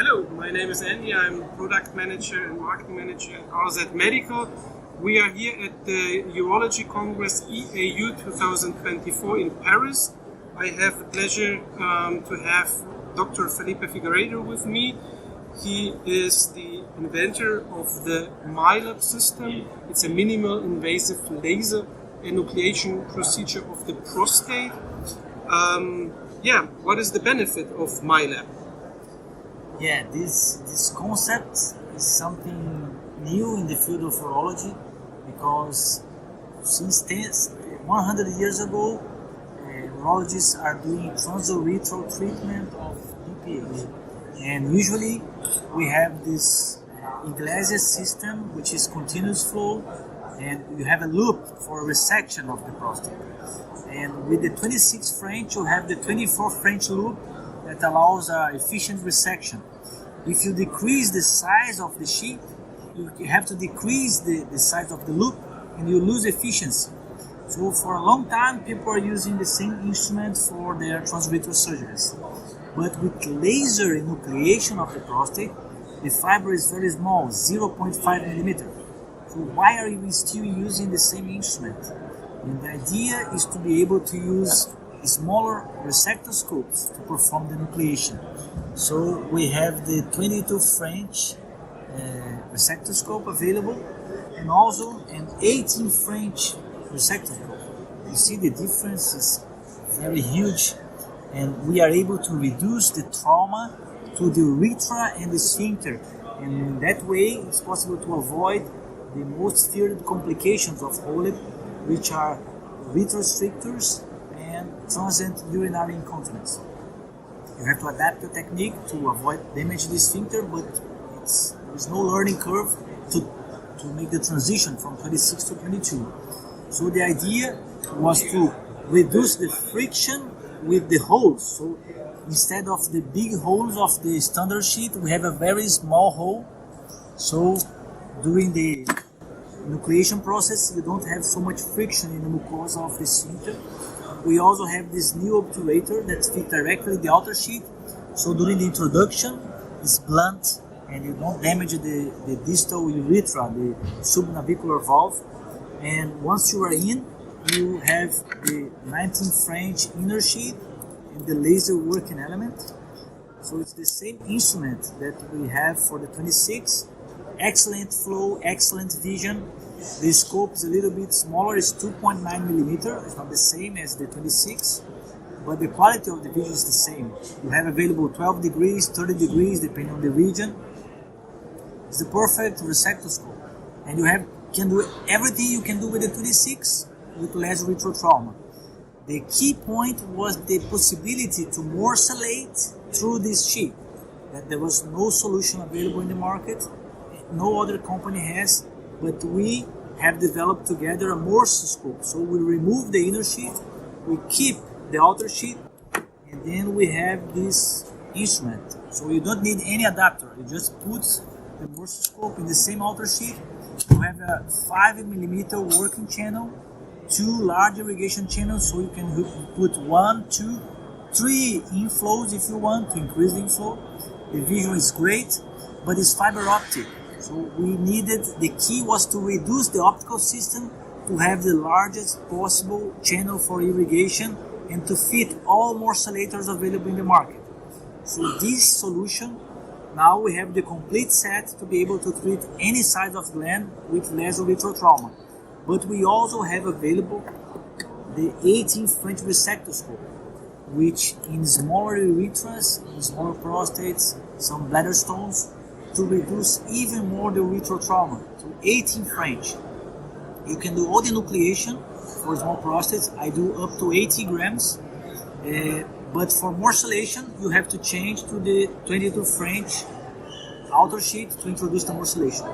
Hello, my name is Andy. I'm product manager and marketing manager at RZ Medical. We are here at the Urology Congress EAU 2024 in Paris. I have the pleasure to have Dr. Felipe Figueiredo with me. He is the inventor of the MiLEP system. It's a minimal invasive laser enucleation procedure of the prostate. What is the benefit of MiLEP? Yeah, this concept is something new in the field of urology because since 100 years ago, urologists are doing transurethral treatment of BPH. And usually we have this Iglesias system, which is continuous flow, and you have a loop for resection of the prostate. And with the 26 French, you have the 24 French loop that allows efficient resection. If you decrease the size of the sheet, you have to decrease the size of the loop and you lose efficiency. So for a long time, people are using the same instrument for their transurethral surgeries. But with laser enucleation of the prostate, the fiber is very small, 0.5 millimeter. So why are we still using the same instrument? And the idea is to be able to use smaller resectoscopes to perform the enucleation. So we have the 22 French resectoscope available and also an 18 French resectoscope. You see the difference is very huge, and we are able to reduce the trauma to the urethra and the sphincter, and in that way it's possible to avoid the most feared complications of MiLEP, which are urethral strictures and transient urinary incontinence. You have to adapt the technique to avoid damaging the sphincter, but there's no learning curve to make the transition from 26 to 22. So the idea was to reduce the friction with the holes. So instead of the big holes of the standard sheet, we have a very small hole. So during the enucleation process, you don't have so much friction in the mucosa of the sphincter. We also have this new obturator that fits directly the outer sheet. So during the introduction, it's blunt and you don't damage the distal urethra, the subnavicular valve. And once you are in, you have the 19 French inner sheet and the laser working element. So it's the same instrument that we have for the 26. Excellent flow, excellent vision. The scope is a little bit smaller, it's 2.9 millimeter. It's not the same as the 26, but the quality of the vision is the same. You have available 12 degrees, 30 degrees, depending on the region. It's the perfect resectoscope. And you can do everything you can do with the 26 with less urethral trauma. The key point was the possibility to morcellate through this sheet. That there was no solution available in the market. No other company has, but we have developed together a morcelloscope. So we remove the inner sheet, we keep the outer sheet, and then we have this instrument. So you don't need any adapter. You just put the morcelloscope in the same outer sheet. You have a 5 millimeter working channel, 2 large irrigation channels, so you can put 1, 2, 3 inflows if you want to increase the inflow. The vision is great, but it's fiber optic. So the key was to reduce the optical system to have the largest possible channel for irrigation and to fit all morcellators available in the market. So this solution, now we have the complete set to be able to treat any size of gland with less urethral trauma. But we also have available the 18 French resectoscope, which in smaller urethras, in smaller prostates, some bladder stones, to reduce even more the urethral trauma. So 18 French. You can do all the enucleation for small prostates. I do up to 80 grams. But for morcellation, you have to change to the 22 French outer sheet to introduce the morcellation.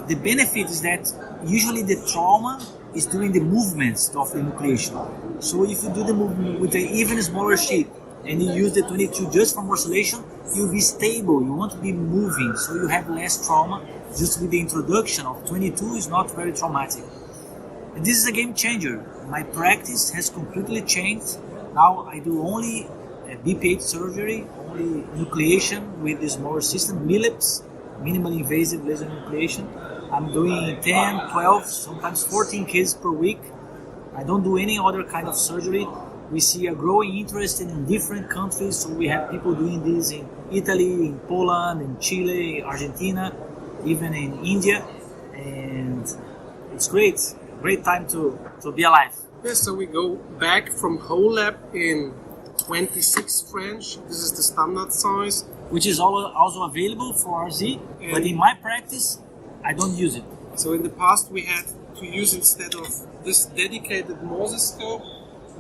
The benefit is that usually the trauma is during the movements of the enucleation. So if you do the movement with an even smaller sheet and you use the 22 just for morcellation, you'll be stable, you won't be moving, so you have less trauma. Just with the introduction of 22 is not very traumatic. And this is a game changer. My practice has completely changed. Now I do only BPH surgery, only the nucleation with the smaller system, MiLEPs, minimally invasive laser nucleation. I'm doing 10, 12, sometimes 14 cases per week. I don't do any other kind of surgery. We see a growing interest in different countries, so we have people doing this in Italy, in Poland, in Chile, Argentina, even in India, and it's great time to be alive. Yes, so we go back from whole lab in 26 French. This is the standard size. Which is also available for RZ, but in my practice, I don't use it. So in the past we had to use, instead of this dedicated Morse scope,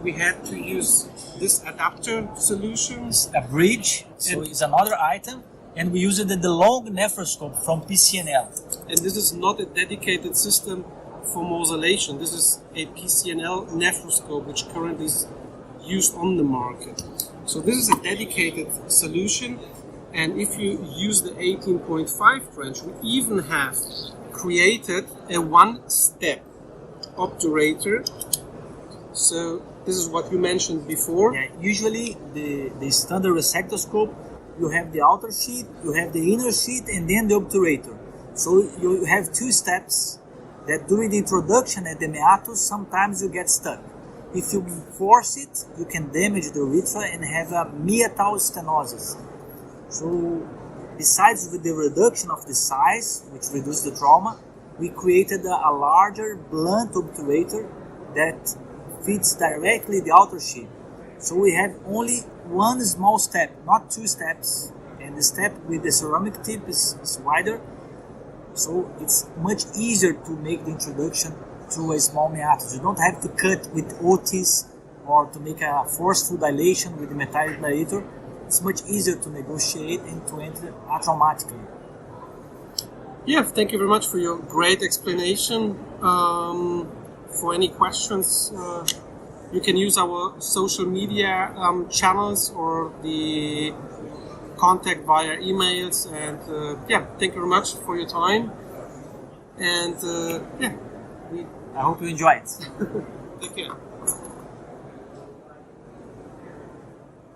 we had to use this adapter solutions. A bridge, so it's another item, and we use it in the long nephroscope from PCNL. And this is not a dedicated system for morselation. This is a PCNL nephroscope which currently is used on the market. So this is a dedicated solution, and if you use the 18.5 French, we even have created a one-step obturator. So this is what you mentioned before. Yeah, usually the standard resectoscope, you have the outer sheet, you have the inner sheet, and then the obturator. So you have two steps that during the introduction at the meatus, sometimes you get stuck. If you force it, you can damage the urethra and have a meatal stenosis. So besides with the reduction of the size, which reduced the trauma, we created a larger blunt obturator that fits directly the outer sheet. So we have only one small step, not two steps. And the step with the ceramic tip is wider. So it's much easier to make the introduction to a small meatus. You don't have to cut with Otis or to make a forceful dilation with the metallic dilator. It's much easier to negotiate and to enter atraumatically. Yeah, thank you very much for your great explanation. For any questions, you can use our social media channels or the contact via emails. And yeah, thank you very much for your time. And yeah, I hope you enjoy it. Take care.